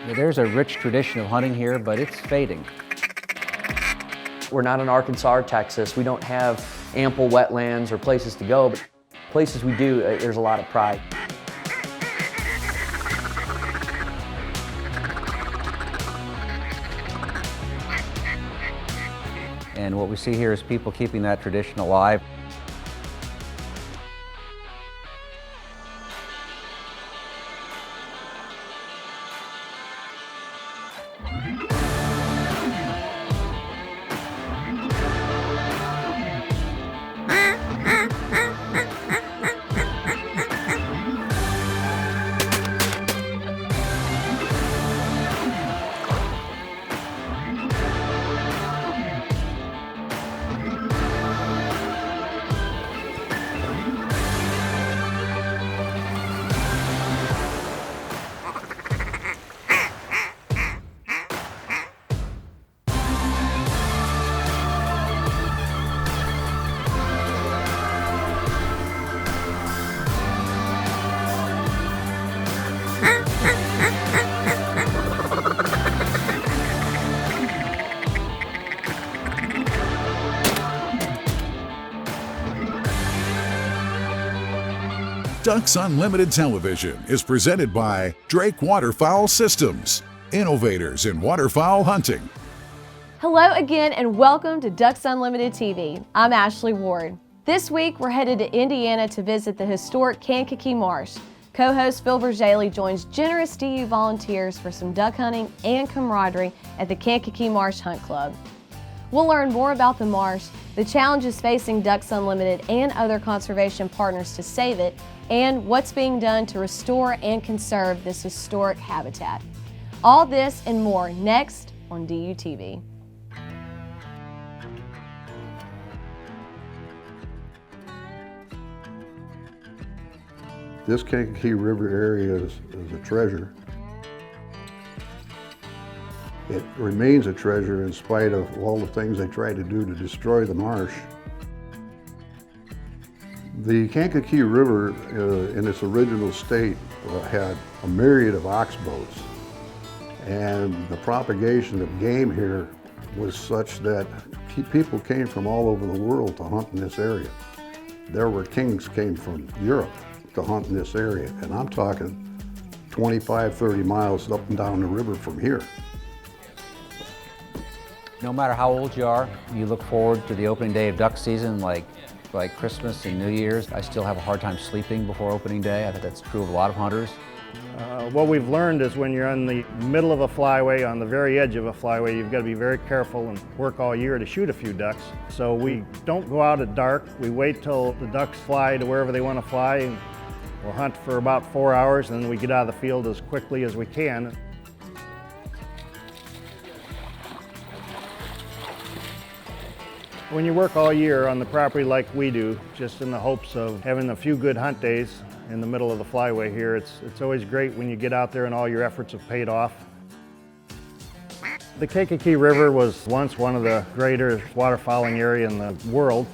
There's a rich tradition of hunting here, but it's fading. We're not in Arkansas or Texas. We don't have ample wetlands or places to go, but places we do, there's a lot of pride. And what we see here is people keeping that tradition alive. Ducks Unlimited Television is presented by Drake Waterfowl Systems, innovators in waterfowl hunting. Hello again and welcome to Ducks Unlimited TV. I'm Ashley Ward. This week we're headed to Indiana to visit the historic Kankakee Marsh. Co-host Phil Bergelli joins generous DU volunteers for some duck hunting and camaraderie at the Kankakee Marsh Hunt Club. We'll learn more about the marsh, the challenges facing Ducks Unlimited and other conservation partners to save it, and what's being done to restore and conserve this historic habitat. All this and more next on DU TV. This Kankakee River area is a treasure. It remains a treasure in spite of all the things they tried to do to destroy the marsh. The Kankakee River, in its original state, had a myriad of oxbows, and the propagation of game here was such that people came from all over the world to hunt in this area. There were kings came from Europe to hunt in this area, and I'm talking 25, 30 miles up and down the river from here. No matter how old you are, you look forward to the opening day of duck season like Christmas and New Year's. I still have a hard time sleeping before opening day. I think that's true of a lot of hunters. What we've learned is when you're in the middle of a flyway, on the very edge of a flyway, you've got to be very careful and work all year to shoot a few ducks. So we don't go out at dark. We wait till the ducks fly to wherever they want to fly, and we'll hunt for about 4 hours, and then we get out of the field as quickly as we can. When you work all year on the property like we do, just in the hopes of having a few good hunt days in the middle of the flyway here, it's always great when you get out there and all your efforts have paid off. The Kankakee River was once one of the greater waterfowling area in the world,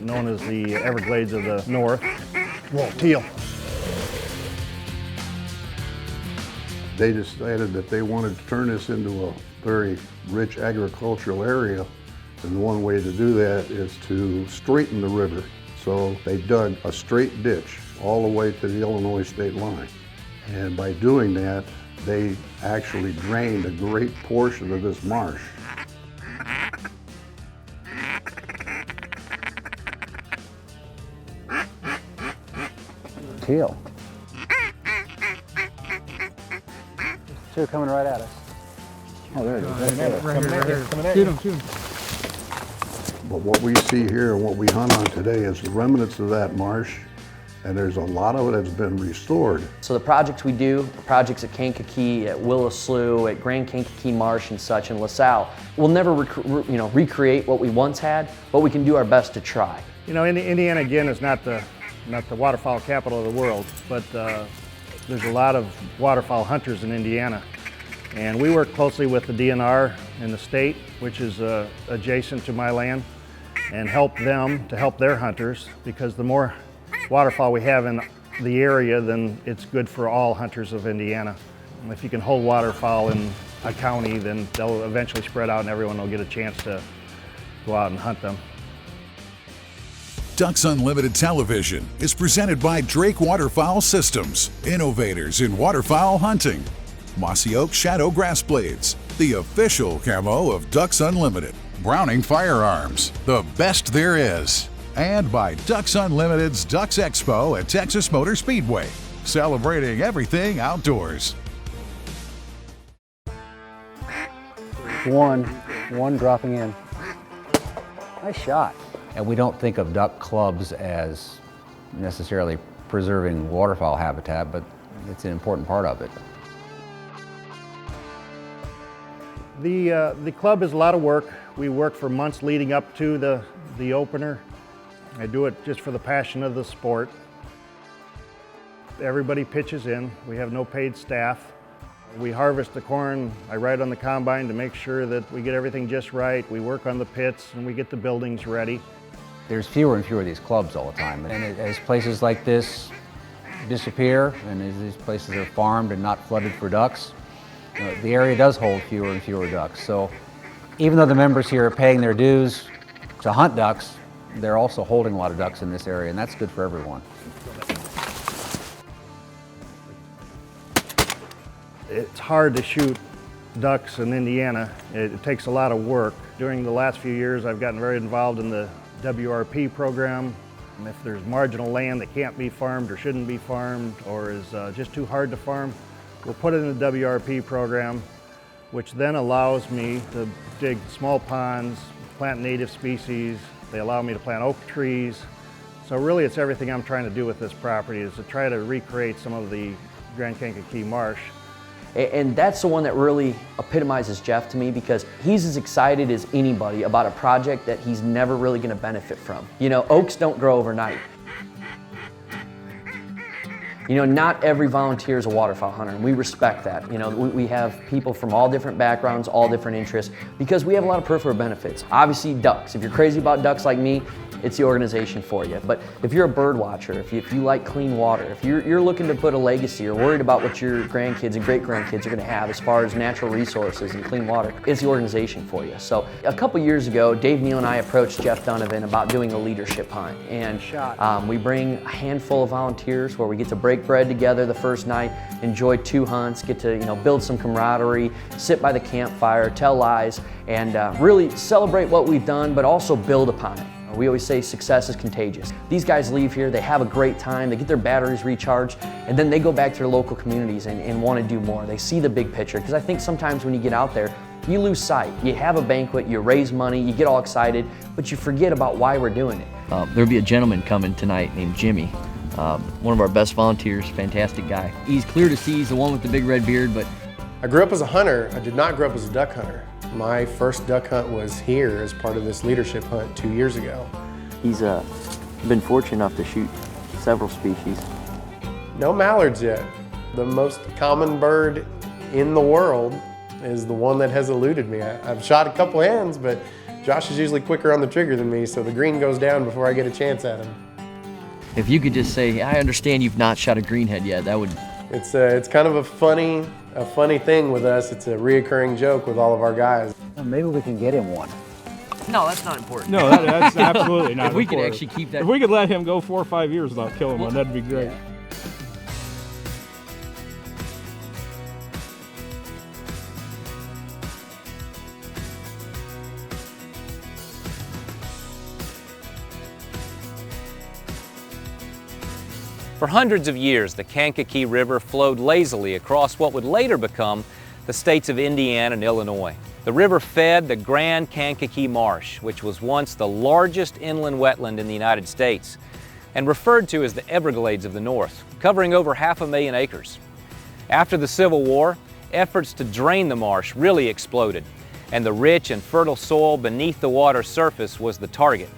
known as the Everglades of the North. Whoa, teal. They decided that they wanted to turn this into a very rich agricultural area, and one way to do that is to straighten the river. So they dug a straight ditch all the way to the Illinois state line. And by doing that, they actually drained a great portion of this marsh. Teal. Two coming right at us. Oh, there it is. Right here. Shoot him. But what we see here and what we hunt on today is the remnants of that marsh, and there's a lot of it that's been restored. So the projects we do, projects at Kankakee, at Willow Slough, at Grand Kankakee Marsh and such in LaSalle, we'll never recreate what we once had, but we can do our best to try. You know, Indiana again is not the waterfowl capital of the world, but there's a lot of waterfowl hunters in Indiana. And we work closely with the DNR in the state, which is adjacent to my land, and help them to help their hunters, because the more waterfowl we have in the area, then it's good for all hunters of Indiana. If you can hold waterfowl in a county, then they'll eventually spread out and everyone will get a chance to go out and hunt them. Ducks Unlimited Television is presented by Drake Waterfowl Systems, innovators in waterfowl hunting. Mossy Oak Shadow Grass Blades, the official camo of Ducks Unlimited. Browning Firearms, the best there is. And by Ducks Unlimited's Ducks Expo at Texas Motor Speedway, celebrating everything outdoors. One dropping in. Nice shot. And we don't think of duck clubs as necessarily preserving waterfowl habitat, but it's an important part of it. The club is a lot of work. We work for months leading up to the opener. I do it just for the passion of the sport. Everybody pitches in. We have no paid staff. We harvest the corn. I ride on the combine to make sure that we get everything just right. We work on the pits and we get the buildings ready. There's fewer and fewer of these clubs all the time. And as places like this disappear and as these places are farmed and not flooded for ducks, the area does hold fewer and fewer ducks. So even though the members here are paying their dues to hunt ducks, they're also holding a lot of ducks in this area, and that's good for everyone. It's hard to shoot ducks in Indiana. It takes a lot of work. During the last few years, I've gotten very involved in the WRP program. And if there's marginal land that can't be farmed or shouldn't be farmed or is just too hard to farm, we'll put it in the WRP program, which then allows me to dig small ponds, plant native species. They allow me to plant oak trees. So really it's everything I'm trying to do with this property is to try to recreate some of the Grand Kankakee Marsh. And that's the one that really epitomizes Jeff to me, because he's as excited as anybody about a project that he's never really going to benefit from. You know, oaks don't grow overnight. You know, not every volunteer is a waterfowl hunter, and we respect that. You know, we have people from all different backgrounds, all different interests, because we have a lot of peripheral benefits. Obviously, ducks. If you're crazy about ducks like me, it's the organization for you. But if you're a bird watcher, if you like clean water, if you're looking to put a legacy or worried about what your grandkids and great-grandkids are going to have as far as natural resources and clean water, it's the organization for you. So a couple years ago, Dave Neal and I approached Jeff Donovan about doing a leadership hunt. And we bring a handful of volunteers where we get to break bread together the first night, enjoy 2 hunts, get to build some camaraderie, sit by the campfire, tell lies, and really celebrate what we've done, but also build upon it. We always say success is contagious. These guys leave here, they have a great time, they get their batteries recharged, and then they go back to their local communities and want to do more. They see the big picture, because I think sometimes when you get out there, you lose sight. You have a banquet, you raise money, you get all excited, but you forget about why we're doing it. There'll be a gentleman coming tonight named Jimmy, one of our best volunteers, fantastic guy. He's clear to see, he's the one with the big red beard, but I grew up as a hunter. I did not grow up as a duck hunter. My first duck hunt was here as part of this leadership hunt 2 years ago. he's been fortunate enough to shoot several species. No mallards yet. The most common bird in the world is the one that has eluded me. I've shot a couple hens, but Josh is usually quicker on the trigger than me, so the green goes down before I get a chance at him. If you could just say, I understand you've not shot a greenhead yet, that would... It's kind of a funny thing with us. It's a reoccurring joke with all of our guys. Well, maybe we can get him one. No, that's not important. No, that's absolutely not If we could important. actually keep that... If we could let him go 4 or 5 years without killing one, that'd be great. Yeah. For hundreds of years, the Kankakee River flowed lazily across what would later become the states of Indiana and Illinois. The river fed the Grand Kankakee Marsh, which was once the largest inland wetland in the United States, and referred to as the Everglades of the North, covering over 500,000 acres. After the Civil War, efforts to drain the marsh really exploded, and the rich and fertile soil beneath the water's surface was the target.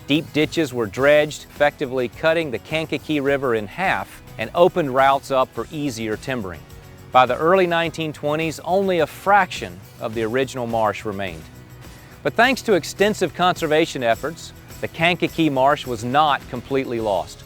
Deep ditches were dredged, effectively cutting the Kankakee River in half and opened routes up for easier timbering. By the early 1920s, only a fraction of the original marsh remained. But thanks to extensive conservation efforts, the Kankakee Marsh was not completely lost.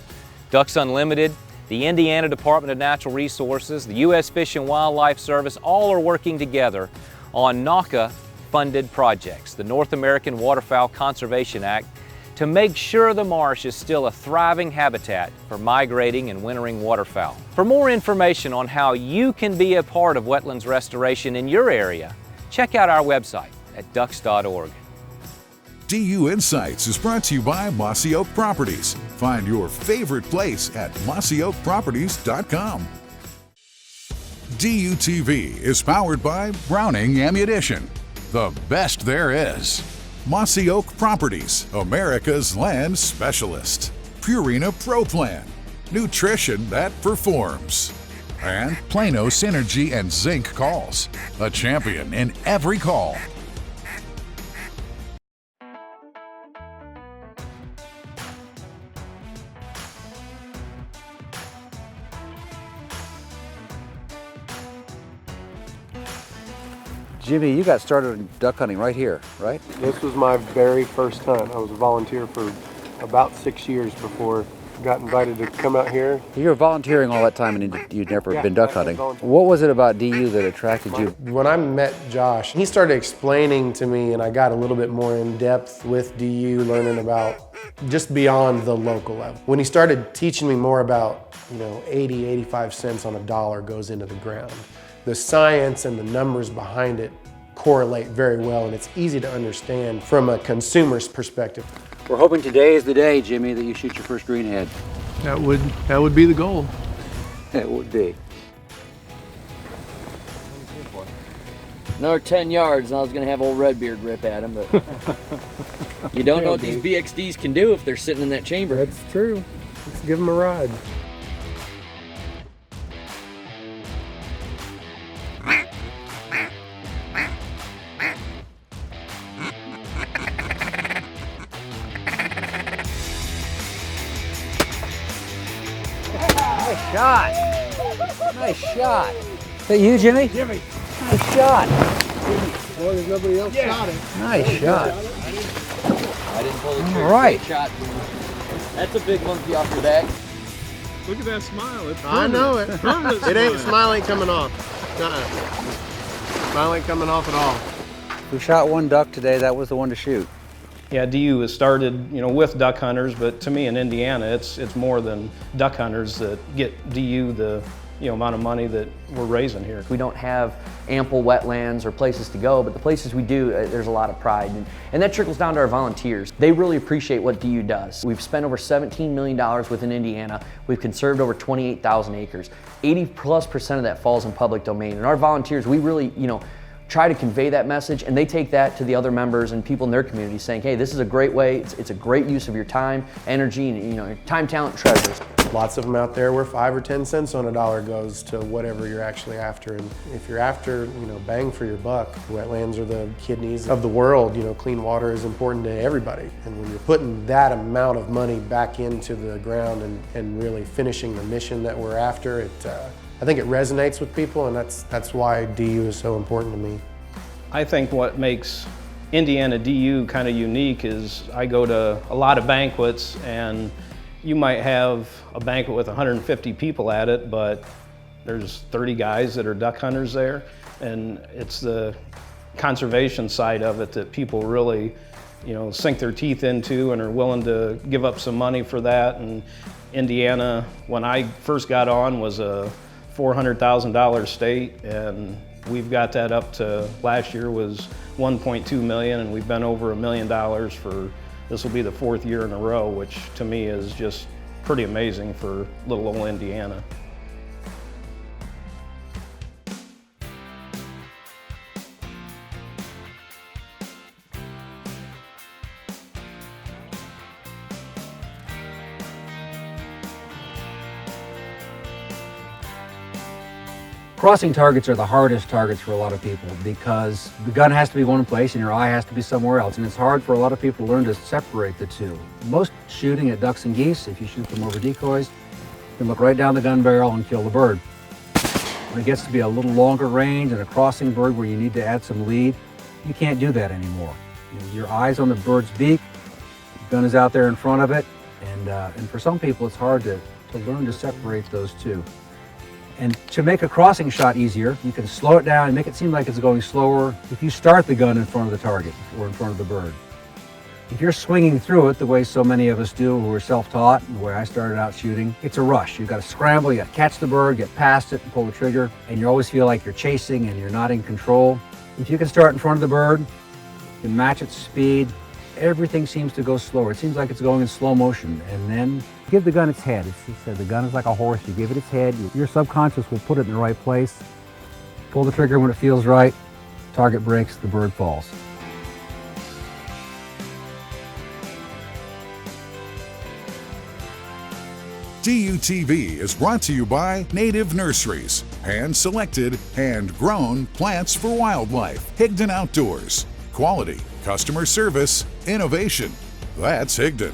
Ducks Unlimited, The Indiana Department of Natural Resources, the U.S. Fish and Wildlife Service, all are working together on NAWCA-funded projects, the North American Waterfowl Conservation Act, to make sure the marsh is still a thriving habitat for migrating and wintering waterfowl. For more information on how you can be a part of wetlands restoration in your area, check out our website at ducks.org. DU Insights is brought to you by Mossy Oak Properties. Find your favorite place at mossyoakproperties.com. DU TV is powered by Browning Ammunition, the best there is. Mossy Oak Properties, America's land specialist. Purina Pro Plan, nutrition that performs. And Plano Synergy and Zinc Calls, a champion in every call. Jimmy, you got started in duck hunting right here, right? This was my very first hunt. I was a volunteer for about 6 years before I got invited to come out here. You were volunteering all that time and you'd never been duck hunting. volunteering. What was it about DU that attracted you? When I met Josh, he started explaining to me, and I got a little bit more in depth with DU, learning about just beyond the local level. When he started teaching me more about, 80, 85 cents on a dollar goes into the ground. The science and the numbers behind it correlate very well, and it's easy to understand from a consumer's perspective. We're hoping today is the day, Jimmy, that you shoot your first greenhead. That would be the goal. It would be. Another 10 yards and I was gonna have old Redbeard rip at him, but you don't know what these BXDs can do if they're sitting in that chamber. That's true. Let's give them a ride. Nice shot. Nice shot. Is that you, Jimmy? Jimmy. Nice shot. As long as nobody else shot it. Nice shot. I didn't pull the trigger. All right. Shot. That's a big monkey off your back. Look at that smile. It's I know it. permanent It ain't, smile. smile ain't coming off. Smile ain't coming off at all. We shot one duck today. That was the one to shoot. Yeah, DU was started, with duck hunters, but to me in Indiana, it's more than duck hunters that get DU the, amount of money that we're raising here. We don't have ample wetlands or places to go, but the places we do, there's a lot of pride. And that trickles down to our volunteers. They really appreciate what DU does. We've spent over $17 million within Indiana. We've conserved over 28,000 acres. 80+% of that falls in public domain. And our volunteers, we really, try to convey that message, and they take that to the other members and people in their community saying, hey, this is a great way, it's a great use of your time, energy, and your time, talent, treasures. Lots of them out there where 5 or 10 cents on a dollar goes to whatever you're actually after. And if you're after, bang for your buck, wetlands are the kidneys of the world. Clean water is important to everybody. And when you're putting that amount of money back into the ground and really finishing the mission that we're after, I think it resonates with people, and that's why DU is so important to me. I think what makes Indiana DU kind of unique is I go to a lot of banquets, and you might have a banquet with 150 people at it, but there's 30 guys that are duck hunters there, and it's the conservation side of it that people really, sink their teeth into and are willing to give up some money for that. And Indiana, when I first got on, was a $400,000 state, and we've got that up to, last year was 1.2 million, and we've been over $1 million for, this will be the 4th year in a row, which to me is just pretty amazing for little old Indiana. Crossing targets are the hardest targets for a lot of people because the gun has to be one place and your eye has to be somewhere else, and it's hard for a lot of people to learn to separate the two. Most shooting at ducks and geese, if you shoot them over decoys, you can look right down the gun barrel and kill the bird. When it gets to be a little longer range and a crossing bird where you need to add some lead, you can't do that anymore. Your eye's on the bird's beak, the gun is out there in front of it, and for some people it's hard to to learn to separate those two. And to make a crossing shot easier, you can slow it down and make it seem like it's going slower if you start the gun in front of the target or in front of the bird. If you're swinging through it the way so many of us do who are self-taught, and the way I started out shooting, it's a rush. You've got to scramble, you got to catch the bird, get past it and pull the trigger, and you always feel like you're chasing and you're not in control. If you can start in front of the bird, you can match its speed, everything seems to go slower. It seems like it's going in slow motion, and then give the gun its head. The gun is like a horse. You give it its head, your subconscious will put it in the right place. Pull the trigger when it feels right, target breaks, the bird falls. DUTV is brought to you by Native Nurseries, hand-selected, hand-grown plants for wildlife. Higdon Outdoors, quality, customer service, innovation. That's Higdon.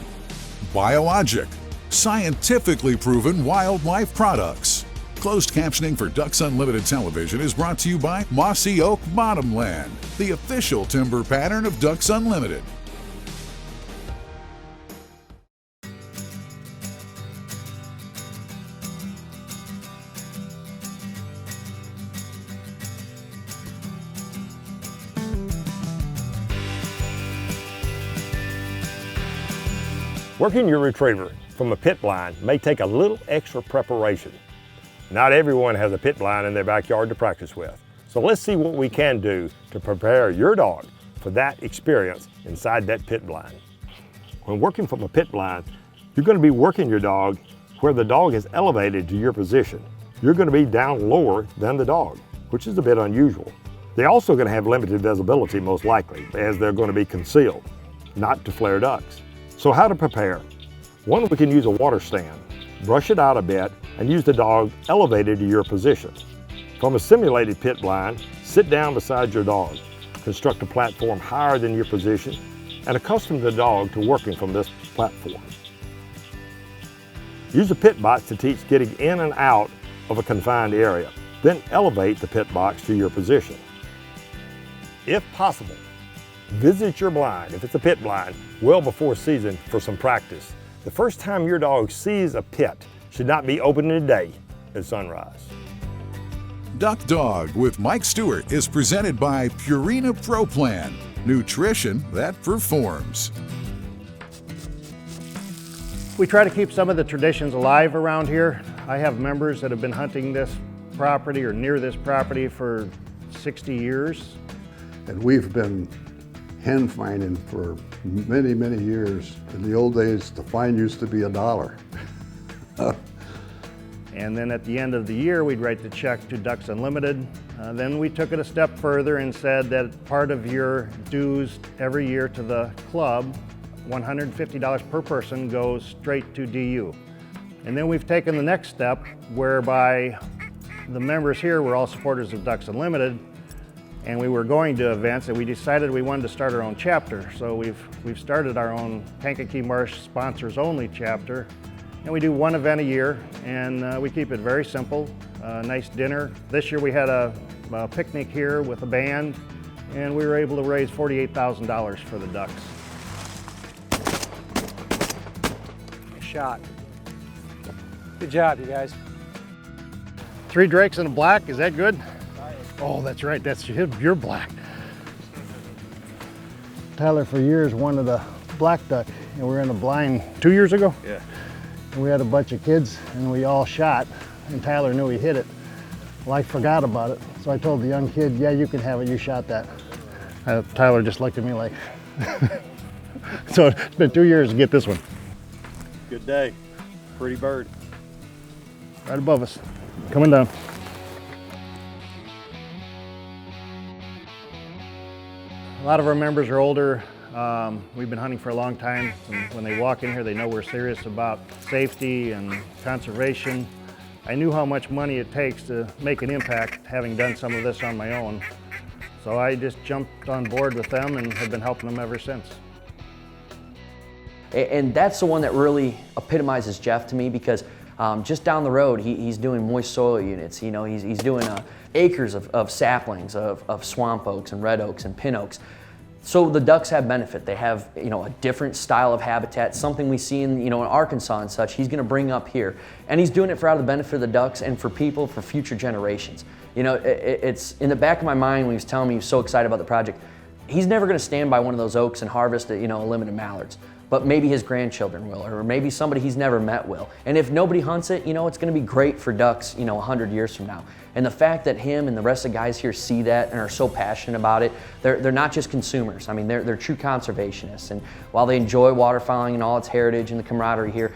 Biologic, scientifically proven wildlife products. Closed captioning for Ducks Unlimited Television is brought to you by Mossy Oak Bottomland, the official timber pattern of Ducks Unlimited. Working your retriever from a pit blind may take a little extra preparation. Not everyone has a pit blind in their backyard to practice with. So let's see what we can do to prepare your dog for that experience inside that pit blind. When working from a pit blind, you're going to be working your dog where the dog is elevated to your position. You're going to be down lower than the dog, which is a bit unusual. They're also going to have limited visibility most likely, as they're going to be concealed, not to flare ducks. So how to prepare? One, we can use a water stand. Brush it out a bit and use the dog elevated to your position. From a simulated pit blind, sit down beside your dog. Construct a platform higher than your position and accustom the dog to working from this platform. Use a pit box to teach getting in and out of a confined area. Then elevate the pit box to your position. If possible, visit your blind, if it's a pit blind, well before season for some practice. The first time your dog sees a pit should not be open today at sunrise. Duck Dog with Mike Stewart is presented by Purina Pro Plan, nutrition that performs. We try to keep some of the traditions alive around here. I have members that have been hunting this property or near this property for 60 years. And we've been hen finding for many, many years. In the old days, the fine used to be $1. And then at the end of the year, we'd write the check to Ducks Unlimited. Then we took it a step further and said that part of your dues every year to the club, $150 per person, goes straight to DU. And then we've taken the next step whereby the members here were all supporters of Ducks Unlimited, and we were going to events, and we decided we wanted to start our own chapter. So we've started our own Kankakee Marsh Sponsors Only chapter, and we do one event a year, and we keep it very simple. Nice dinner. This year we had a picnic here with a band, and we were able to raise $48,000 for the ducks. Shot. Good job, you guys. 3 drakes and a black, is that good? Oh, that's right, that's your black. Tyler for years wanted a black duck, and we were in a blind 2 years ago. Yeah. And we had a bunch of kids, and we all shot, and Tyler knew he hit it. Well, I forgot about it, so I told the young kid, yeah, you can have it, you shot that. Tyler just looked at me like, so it's been 2 years to get this one. Good day. Pretty bird. Right above us, coming down. A lot of our members are older. We've been hunting for a long time. And when they walk in here, they know we're serious about safety and conservation. I knew how much money it takes to make an impact, having done some of this on my own. So I just jumped on board with them and have been helping them ever since. And that's the one that really epitomizes Jeff to me, because just down the road, he's doing moist soil units. You know, he's doing acres of saplings of swamp oaks and red oaks and pin oaks. So the ducks have benefit. They have, a different style of habitat, something we see in, in Arkansas and such. He's going to bring up here, and he's doing it for out of the benefit of the ducks and for people, for future generations. It's in the back of my mind when he was telling me he was so excited about the project. He's never going to stand by one of those oaks and harvest, limited mallards. But maybe his grandchildren will, or maybe somebody he's never met will. And if nobody hunts it, it's going to be great for ducks, 100 years from now. And the fact that him and the rest of the guys here see that and are so passionate about it, they're not just consumers. I mean, they're true conservationists. And while they enjoy waterfowling and all its heritage and the camaraderie here,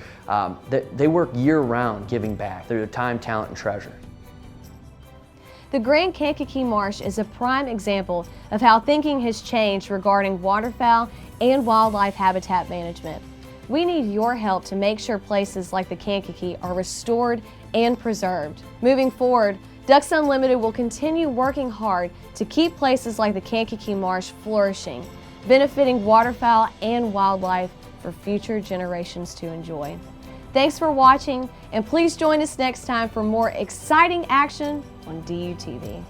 they work year-round giving back. They're time, talent, and treasure. The Grand Kankakee Marsh is a prime example of how thinking has changed regarding waterfowl and wildlife habitat management. We need your help to make sure places like the Kankakee are restored and preserved. Moving forward, Ducks Unlimited will continue working hard to keep places like the Kankakee Marsh flourishing, benefiting waterfowl and wildlife for future generations to enjoy. Thanks for watching, and please join us next time for more exciting action on DUTV.